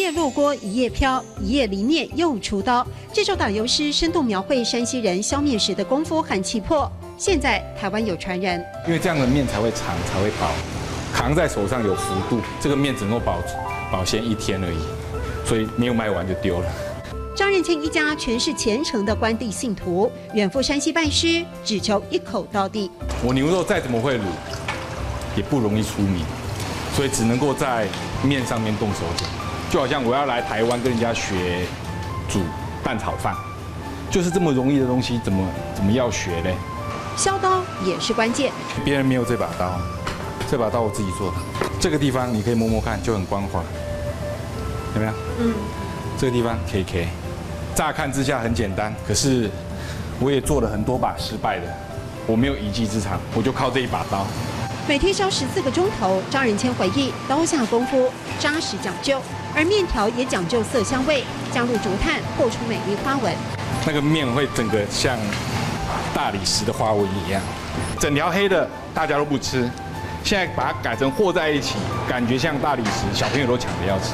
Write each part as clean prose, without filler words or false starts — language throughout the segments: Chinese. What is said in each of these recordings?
夜落锅一夜飘，一夜离面又出刀。这首打油诗生动描绘山西人削面时的功夫和气魄。现在台湾有传人，因为这样的面才会长，才会薄，扛在手上有幅度，这个面只能够保鲜1天而已，所以没有卖完就丢了。张仁谦一家全是虔诚的关帝信徒，远赴山西拜师，只求一口到底。我牛肉再怎么会卤，也不容易出名，所以只能够在面上面动手脚。就好像我要来台湾跟人家学煮蛋炒饭，就是这么容易的东西，怎么要学嘞？削刀也是关键，别人没有这把刀，这把刀我自己做的。这个地方你可以摸摸看，就很光滑，有没有？这个地方 KK。乍看之下很简单，可是我也做了很多把失败的，我没有一技之长，我就靠这一把刀。每天削14个钟头，张仁谦回忆，刀下功夫扎实讲究，而面条也讲究色香味，加入竹炭破出美丽花纹。那个面会整个像大理石的花纹一样，整条黑的大家都不吃，现在把它改成和在一起，感觉像大理石，小朋友都抢着要吃。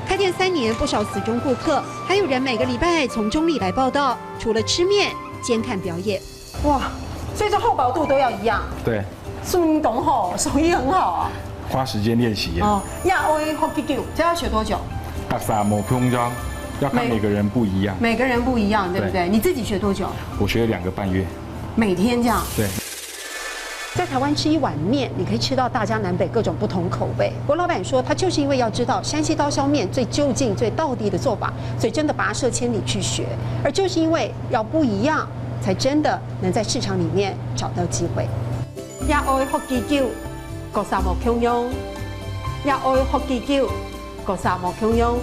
开店3年，不少死忠顾客，还有人每个礼拜从中立来报道，除了吃面，兼看表演。哇，所以这厚薄度都要一样。对，素英懂吼，手艺很好啊。花时间练习。哦，亚威 Hockey Q， 这要学多久？大萨某空装，要看每个人不一样。每个人不一样，对不对？你自己学多久？我学了2个半月。每天这样？对。在台湾吃一碗面，你可以吃到大江南北各种不同口味。郭老板说，他就是因为要知道山西刀削面最就近、最道地的做法，所以真的跋涉千里去学。而就是因为要不一样，才真的能在市场里面找到机会。亚威 Hockey Q， 国沙莫强用。亚威 Hockey Q， 国沙莫强用。